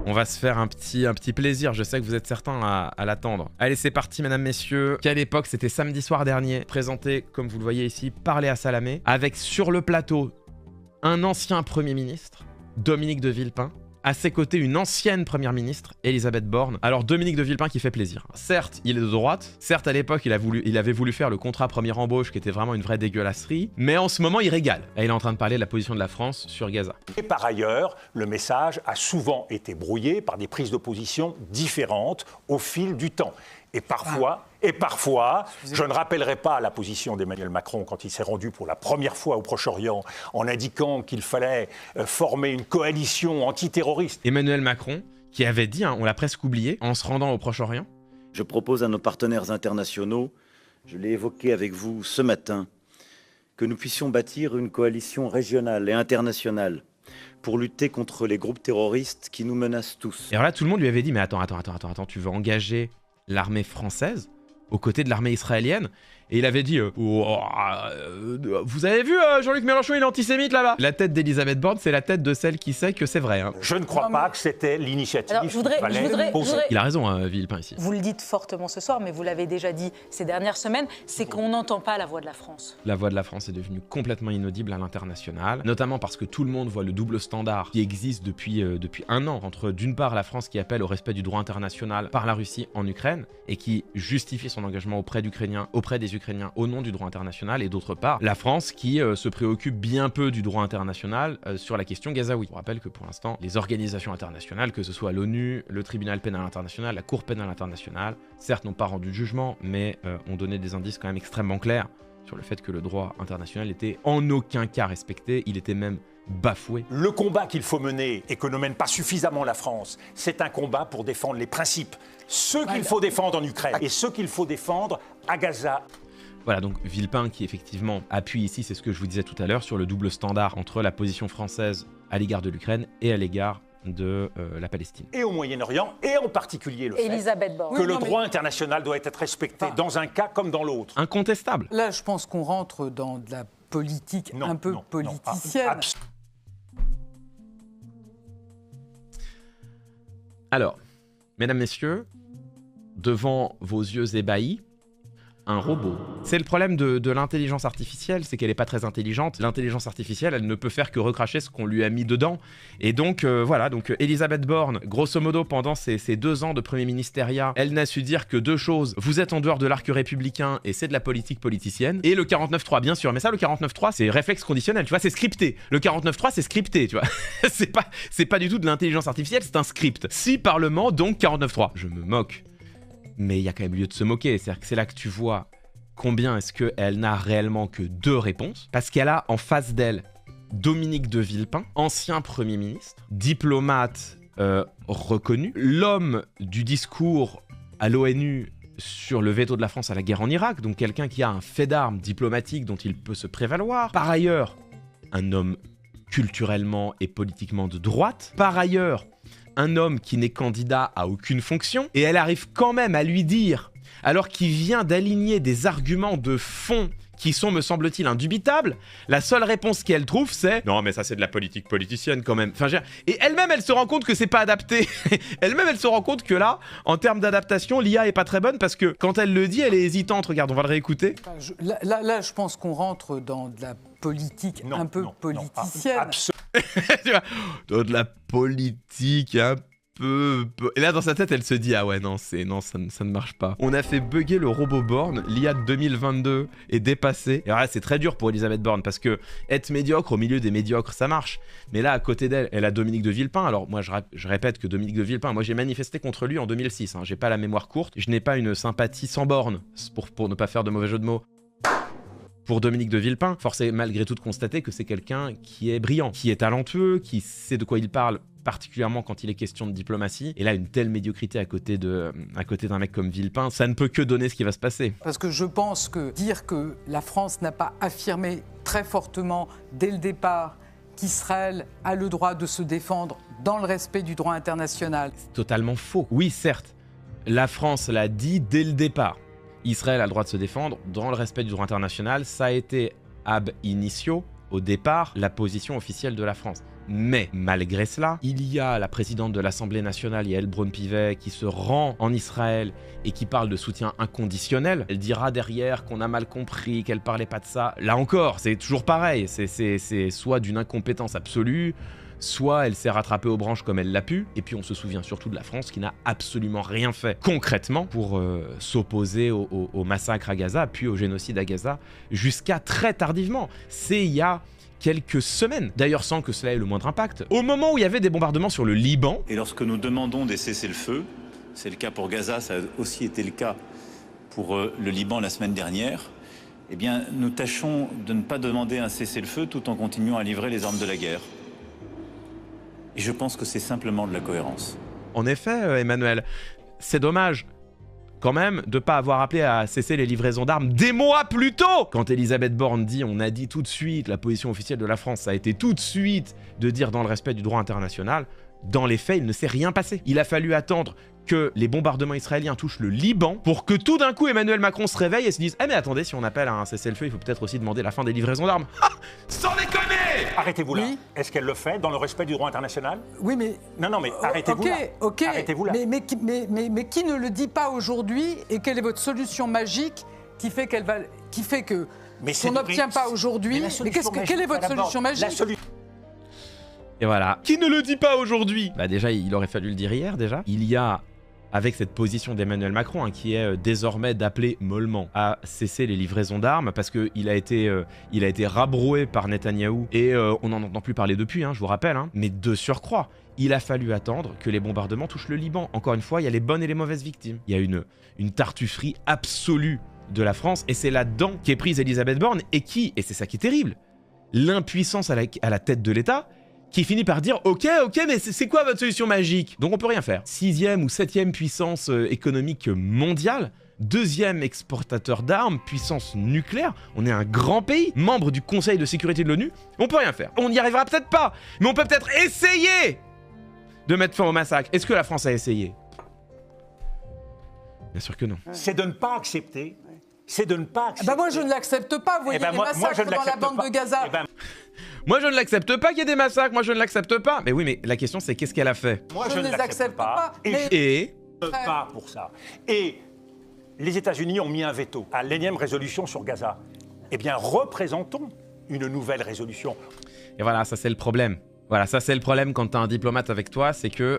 On va se faire un petit plaisir, je sais que vous êtes certains à l'attendre. Allez, c'est parti, mesdames, messieurs. Qu'à l'époque, c'était samedi soir dernier, présenté, comme vous le voyez ici, par Léa Salamé, avec sur le plateau un ancien Premier ministre, Dominique de Villepin, à ses côtés une ancienne première ministre, Elisabeth Borne. Alors Dominique de Villepin qui fait plaisir. Certes, il est de droite. Certes, à l'époque, il avait voulu faire le contrat première embauche qui était vraiment une vraie dégueulasserie. Mais en ce moment, il régale. Et il est en train de parler de la position de la France sur Gaza. Et par ailleurs, le message a souvent été brouillé par des prises d'opposition différentes au fil du temps. Et parfois, je ne rappellerai pas la position d'Emmanuel Macron quand il s'est rendu pour la première fois au Proche-Orient en indiquant qu'il fallait former une coalition antiterroriste. Emmanuel Macron, qui avait dit, on l'a presque oublié, en se rendant au Proche-Orient. Je propose à nos partenaires internationaux, je l'ai évoqué avec vous ce matin, que nous puissions bâtir une coalition régionale et internationale pour lutter contre les groupes terroristes qui nous menacent tous. Et alors là, tout le monde lui avait dit, mais attends, tu veux engager l'armée française aux côtés de l'armée israélienne? Et il avait dit vous avez vu Jean-Luc Mélenchon, il est antisémite là-bas. La tête d'Elisabeth Borne, c'est la tête de celle qui sait que c'est vrai. Hein. Je ne crois pas que c'était l'initiative. Alors, je voudrais... Il a raison, Villepin, ici. Vous le dites fortement ce soir, mais vous l'avez déjà dit ces dernières semaines, c'est qu'on n'entend pas la voix de la France. La voix de la France est devenue complètement inaudible à l'international, notamment parce que tout le monde voit le double standard qui existe depuis un an entre, d'une part, la France qui appelle au respect du droit international par la Russie en Ukraine et qui justifie son engagement auprès des Ukrainiens au nom du droit international, et d'autre part, la France qui se préoccupe bien peu du droit international sur la question gazaoui. On rappelle que pour l'instant, les organisations internationales, que ce soit l'ONU, le tribunal pénal international, la Cour pénale internationale, certes n'ont pas rendu de jugement, mais ont donné des indices quand même extrêmement clairs sur le fait que le droit international était en aucun cas respecté, il était même bafoué. Le combat qu'il faut mener et que ne mène pas suffisamment la France, c'est un combat pour défendre les principes. Ceux qu'il faut défendre en Ukraine et ceux qu'il faut défendre à Gaza. Voilà, donc Villepin qui effectivement appuie ici, c'est ce que je vous disais tout à l'heure, sur le double standard entre la position française à l'égard de l'Ukraine et à l'égard de la Palestine. Et au Moyen-Orient, et en particulier le fait que le droit international doit être respecté dans un cas comme dans l'autre. Incontestable. Là, je pense qu'on rentre dans de la politique un peu politicienne. Alors, mesdames, messieurs, devant vos yeux ébahis, un robot. C'est le problème de l'intelligence artificielle, c'est qu'elle n'est pas très intelligente. L'intelligence artificielle, elle ne peut faire que recracher ce qu'on lui a mis dedans. Et donc, voilà, donc Elisabeth Borne, grosso modo, pendant ces 2 ans de Premier ministériat, elle n'a su dire que 2 choses. Vous êtes en dehors de l'arc républicain et c'est de la politique politicienne. Et le 49.3, bien sûr. Mais ça, le 49.3, c'est réflexe conditionnel, tu vois, c'est scripté. Le 49.3, c'est scripté, tu vois. c'est pas du tout de l'intelligence artificielle, c'est un script. Si Parlement, donc 49.3. Je me moque. Mais il y a quand même lieu de se moquer, c'est-à-dire que c'est là que tu vois combien est-ce qu'elle n'a réellement que 2 réponses, parce qu'elle a en face d'elle Dominique de Villepin, ancien Premier ministre, diplomate reconnu, l'homme du discours à l'ONU sur le veto de la France à la guerre en Irak, donc quelqu'un qui a un fait d'armes diplomatique dont il peut se prévaloir, par ailleurs un homme culturellement et politiquement de droite, par ailleurs un homme qui n'est candidat à aucune fonction, et elle arrive quand même à lui dire, alors qu'il vient d'aligner des arguments de fond qui sont, me semble-t-il, indubitables, la seule réponse qu'elle trouve, c'est « Non, mais ça, c'est de la politique politicienne, quand même. » Enfin, et elle-même, elle se rend compte que c'est pas adapté. Elle-même, elle se rend compte que là, en termes d'adaptation, l'IA est pas très bonne, parce que quand elle le dit, elle est hésitante. Regarde, on va le réécouter. Là, je pense qu'on rentre dans de la politique un peu politicienne. Dans de la politique un peu... Et là, dans sa tête, elle se dit « Ah ouais, non, ça ne marche pas. » On a fait bugger le robot Borne. L'IA de 2022 est dépassée. Et alors là, c'est très dur pour Elisabeth Borne, parce que être médiocre au milieu des médiocres, ça marche. Mais là, à côté d'elle, elle a Dominique de Villepin. Alors moi, je répète que Dominique de Villepin, moi, j'ai manifesté contre lui en 2006. Hein. J'ai pas la mémoire courte. Je n'ai pas une sympathie sans borne, pour ne pas faire de mauvais jeu de mots. Pour Dominique de Villepin, force est malgré tout de constater que c'est quelqu'un qui est brillant, qui est talentueux, qui sait de quoi il parle, particulièrement quand il est question de diplomatie. Et là, une telle médiocrité à côté d'un mec comme Villepin, ça ne peut que donner ce qui va se passer. Parce que je pense que dire que la France n'a pas affirmé très fortement, dès le départ, qu'Israël a le droit de se défendre dans le respect du droit international. C'est totalement faux. Oui, certes, la France l'a dit dès le départ. Israël a le droit de se défendre dans le respect du droit international. Ça a été ab initio, au départ, la position officielle de la France. Mais malgré cela, il y a la présidente de l'Assemblée nationale, Yael Braun-Pivet, qui se rend en Israël et qui parle de soutien inconditionnel. Elle dira derrière qu'on a mal compris, qu'elle parlait pas de ça. Là encore, c'est toujours pareil, c'est soit d'une incompétence absolue, soit elle s'est rattrapée aux branches comme elle l'a pu, et puis on se souvient surtout de la France qui n'a absolument rien fait concrètement pour s'opposer au massacre à Gaza, puis au génocide à Gaza, jusqu'à très tardivement. C'est il y a quelques semaines, d'ailleurs sans que cela ait le moindre impact. Au moment où il y avait des bombardements sur le Liban... Et lorsque nous demandons des cessez-le-feu, c'est le cas pour Gaza, ça a aussi été le cas pour le Liban la semaine dernière, eh bien nous tâchons de ne pas demander un cessez-le-feu tout en continuant à livrer les armes de la guerre. Et je pense que c'est simplement de la cohérence. En effet, Emmanuel, c'est dommage quand même de ne pas avoir appelé à cesser les livraisons d'armes des mois plus tôt. Quand Elisabeth Borne dit, on a dit tout de suite, la position officielle de la France, ça a été tout de suite de dire dans le respect du droit international. Dans les faits, il ne s'est rien passé. Il a fallu attendre que les bombardements israéliens touchent le Liban pour que tout d'un coup Emmanuel Macron se réveille et se dise « Eh mais attendez, si on appelle à un cessez-le-feu, il faut peut-être aussi demander la fin des livraisons d'armes. » Ah, sans déconner! Arrêtez-vous là. Oui. Est-ce qu'elle le fait dans le respect du droit international? Oui, mais... Non, mais arrêtez-vous là. Ok, Arrêtez-vous là. mais qui ne le dit pas aujourd'hui et quelle est votre solution magique qui fait que qu'on n'obtient pas aujourd'hui? Mais quelle est votre solution magique? Et voilà. Qui ne le dit pas aujourd'hui? Bah déjà, il aurait fallu le dire hier déjà. Il y a, avec cette position d'Emmanuel Macron, hein, qui est désormais d'appeler mollement à cesser les livraisons d'armes, parce qu'il a été rabroué par Netanyahou, et on n'en entend plus parler depuis, hein, je vous rappelle. Hein. Mais de surcroît, il a fallu attendre que les bombardements touchent le Liban. Encore une fois, il y a les bonnes et les mauvaises victimes. Il y a une tartufferie absolue de la France, et c'est là-dedans qu'est prise Elisabeth Borne, et c'est ça qui est terrible, l'impuissance à la tête de l'État, qui finit par dire « Ok, mais c'est quoi votre solution magique ?» Donc on peut rien faire. 6e ou 7e puissance économique mondiale, 2e exportateur d'armes, puissance nucléaire, on est un grand pays, membre du Conseil de sécurité de l'ONU, on peut rien faire. On n'y arrivera peut-être pas, mais on peut peut-être essayer de mettre fin au massacre. Est-ce que la France a essayé? Bien sûr que non. C'est de ne pas accepter. C'est de ne pas accepter. Bah moi je ne l'accepte pas, vous voyez les massacres dans la bande de Gaza. Moi je ne l'accepte pas qu'il y ait des massacres, moi je ne l'accepte pas. Mais oui, mais la question c'est qu'est-ce qu'elle a fait? Moi je ne les accepte pas. Et pas pour ça. Et les États-Unis ont mis un veto à l'énième résolution sur Gaza. Eh bien, représentons une nouvelle résolution. Et voilà, ça c'est le problème. Voilà, ça c'est le problème quand t'as un diplomate avec toi, c'est que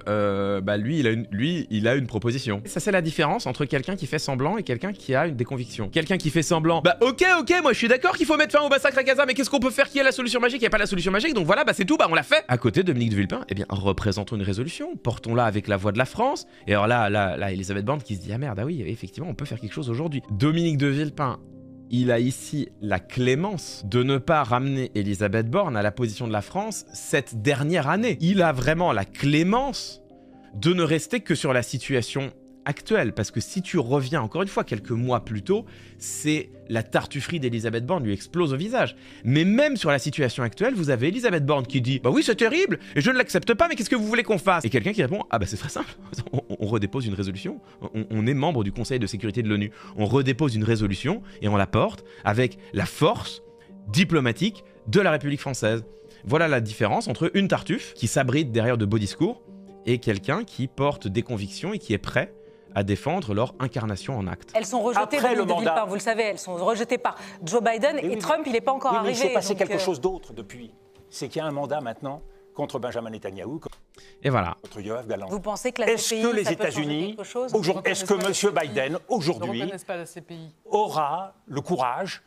lui, il a une proposition. Ça c'est la différence entre quelqu'un qui fait semblant et quelqu'un qui a des convictions. Quelqu'un qui fait semblant, bah ok, moi je suis d'accord qu'il faut mettre fin au massacre à Gaza, mais qu'est-ce qu'on peut faire? Qui est la solution magique? Il n'y a pas la solution magique, donc voilà, bah c'est tout, bah on l'a fait. À côté de Dominique de Villepin, eh bien représentons une résolution, portons-la avec la voix de la France. Et alors là, Elisabeth Borne qui se dit ah merde, ah oui, effectivement, on peut faire quelque chose aujourd'hui. Dominique de Villepin, il a ici la clémence de ne pas ramener Elisabeth Borne à la position de la France cette dernière année. Il a vraiment la clémence de ne rester que sur la situation actuelle. Parce que si tu reviens encore une fois quelques mois plus tôt, c'est la tartufferie d'Elisabeth Borne lui explose au visage. Mais même sur la situation actuelle, vous avez Elisabeth Borne qui dit « Bah oui, c'est terrible, et je ne l'accepte pas, mais qu'est-ce que vous voulez qu'on fasse ?» Et quelqu'un qui répond « Ah bah c'est très simple, on redépose une résolution, on est membre du Conseil de sécurité de l'ONU, on redépose une résolution et on la porte avec la force diplomatique de la République française. » Voilà la différence entre une tartuffe qui s'abrite derrière de beaux discours et quelqu'un qui porte des convictions et qui est prêt à défendre leur incarnation en acte. Elles sont rejetées, Dominique de Villepin, vous le savez, elles sont rejetées par Joe Biden et Trump, il n'est pas encore arrivé. Mais il s'est passé quelque chose d'autre depuis. C'est qu'il y a un mandat maintenant contre Benjamin Netanyahou, et voilà. contre Yoav Gallant. Vous pensez que la CPI, est-ce que les États-Unis, est-ce que M. Biden, aujourd'hui, aura le courage,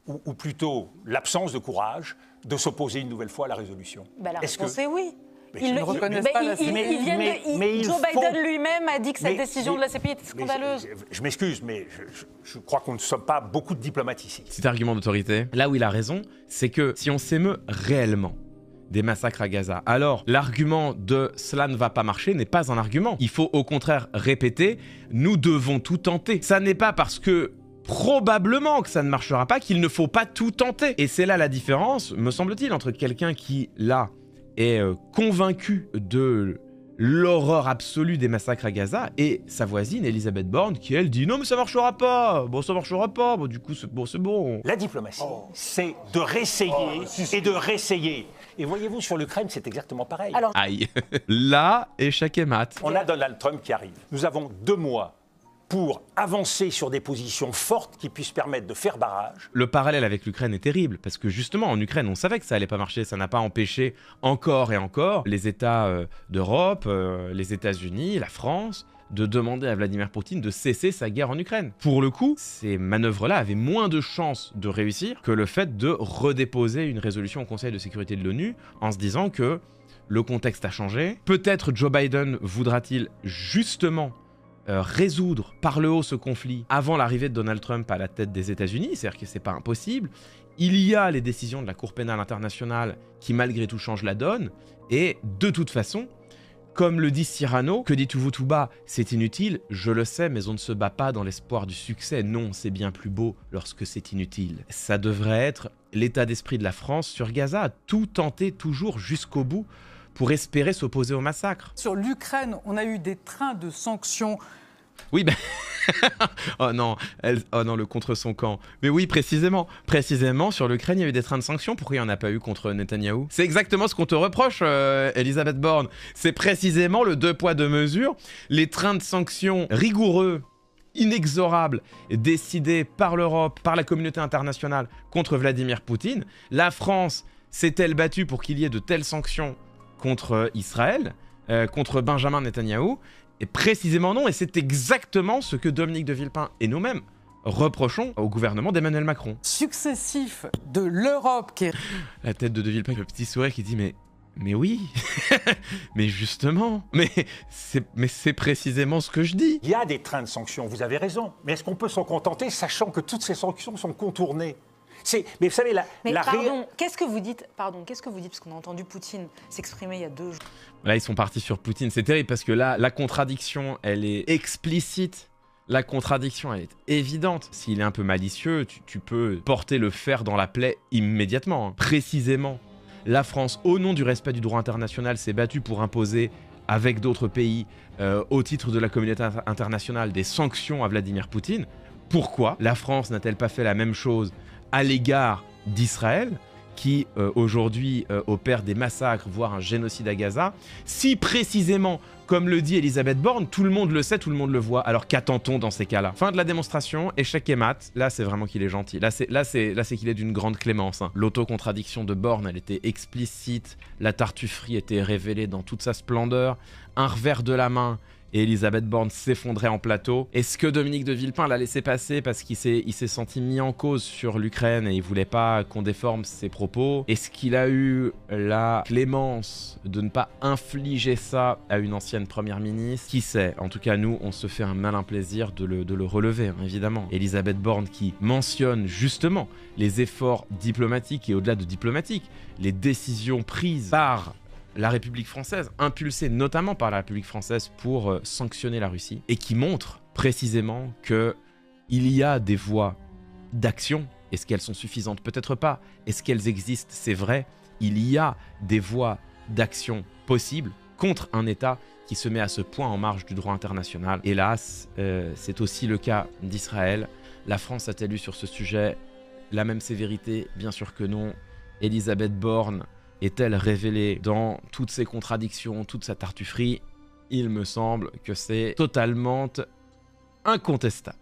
ou plutôt l'absence de courage, de s'opposer une nouvelle fois à la résolution? La réponse est oui. Ils ne reconnaissent pas la CPI. Joe Biden lui-même a dit que cette décision de la CPI était scandaleuse. Je m'excuse, mais je crois qu'on ne sommes pas beaucoup de diplomates ici. Cet argument d'autorité, là où il a raison, c'est que si on s'émeut réellement des massacres à Gaza, alors l'argument de « cela ne va pas marcher » n'est pas un argument. Il faut au contraire répéter « nous devons tout tenter ». Ça n'est pas parce que probablement que ça ne marchera pas qu'il ne faut pas tout tenter. Et c'est là la différence, me semble-t-il, entre quelqu'un qui, là, est convaincu de l'horreur absolue des massacres à Gaza et sa voisine Elisabeth Borne qui elle dit non mais ça marchera pas, ça marchera pas, du coup c'est bon. La diplomatie, c'est de réessayer et de réessayer. Et voyez-vous, sur l'Ukraine, c'est exactement pareil. Alors, Aïe. Là, échec et mat. On a Donald Trump qui arrive. Nous avons 2 mois pour avancer sur des positions fortes qui puissent permettre de faire barrage. Le parallèle avec l'Ukraine est terrible, parce que justement, en Ukraine, on savait que ça allait pas marcher, ça n'a pas empêché encore et encore les États d'Europe, les États-Unis, la France, de demander à Vladimir Poutine de cesser sa guerre en Ukraine. Pour le coup, ces manœuvres-là avaient moins de chances de réussir que le fait de redéposer une résolution au Conseil de sécurité de l'ONU en se disant que le contexte a changé. Peut-être Joe Biden voudra-t-il justement résoudre par le haut ce conflit avant l'arrivée de Donald Trump à la tête des États-Unis, c'est-à-dire que c'est pas impossible. Il y a les décisions de la Cour pénale internationale qui malgré tout changent la donne, et de toute façon, comme le dit Cyrano, que dites-vous tout bas, c'est inutile, je le sais, mais on ne se bat pas dans l'espoir du succès, non, c'est bien plus beau lorsque c'est inutile. Ça devrait être l'état d'esprit de la France sur Gaza, tout tenter toujours jusqu'au bout pour espérer s'opposer au massacre. Sur l'Ukraine, on a eu des trains de sanctions. Oui, ben... oh non, le contre son camp. Mais oui, précisément, sur l'Ukraine, il y a eu des trains de sanctions. Pourquoi il n'y en a pas eu contre Netanyahou? C'est exactement ce qu'on te reproche, Elisabeth Borne. C'est précisément le 2 poids 2 mesures. Les trains de sanctions rigoureux, inexorables, décidés par l'Europe, par la communauté internationale contre Vladimir Poutine. La France s'est-elle battue pour qu'il y ait de telles sanctions contre Israël, contre Benjamin Netanyahou? Et précisément non, et c'est exactement ce que Dominique de Villepin et nous-mêmes reprochons au gouvernement d'Emmanuel Macron. Successif de l'Europe qui est... La tête de Villepin, le petit sourire qui dit mais oui, mais justement, mais c'est précisément ce que je dis. Il y a des trains de sanctions, vous avez raison, mais est-ce qu'on peut s'en contenter sachant que toutes ces sanctions sont contournées? Mais vous savez, qu'est-ce que vous dites, parce qu'on a entendu Poutine s'exprimer il y a 2 jours. Là, ils sont partis sur Poutine. C'est terrible parce que là, la contradiction, elle est explicite. La contradiction, elle est évidente. S'il est un peu malicieux, tu peux porter le fer dans la plaie immédiatement. Hein. Précisément, la France, au nom du respect du droit international, s'est battue pour imposer, avec d'autres pays, au titre de la communauté internationale, des sanctions à Vladimir Poutine. Pourquoi la France n'a-t-elle pas fait la même chose à l'égard d'Israël, qui aujourd'hui opère des massacres, voire un génocide à Gaza, si précisément, comme le dit Elisabeth Borne, tout le monde le sait, tout le monde le voit, alors qu'attend-on dans ces cas-là? Fin de la démonstration, échec et mat, là c'est vraiment qu'il est gentil, là c'est qu'il est d'une grande clémence. Hein. L'autocontradiction de Borne, elle était explicite, la tartufferie était révélée dans toute sa splendeur, un revers de la main, et Elisabeth Borne s'effondrait en plateau. Est-ce que Dominique de Villepin l'a laissé passer parce qu'il s'est senti mis en cause sur l'Ukraine et il voulait pas qu'on déforme ses propos? Est-ce qu'il a eu la clémence de ne pas infliger ça à une ancienne première ministre? Qui sait? En tout cas, nous, on se fait un malin plaisir de le relever, hein, évidemment. Elisabeth Borne qui mentionne justement les efforts diplomatiques et au-delà de diplomatiques, les décisions prises par la République française, impulsée notamment par la République française pour sanctionner la Russie, et qui montre précisément qu'il y a des voies d'action. Est-ce qu'elles sont suffisantes? Peut-être pas. Est-ce qu'elles existent? C'est vrai. Il y a des voies d'action possibles contre un État qui se met à ce point en marge du droit international. Hélas, c'est aussi le cas d'Israël. La France a-t-elle eu sur ce sujet la même sévérité? Bien sûr que non. Elisabeth Borne est-elle révélée dans toutes ses contradictions, toute sa tartufferie? Il me semble que c'est totalement incontestable.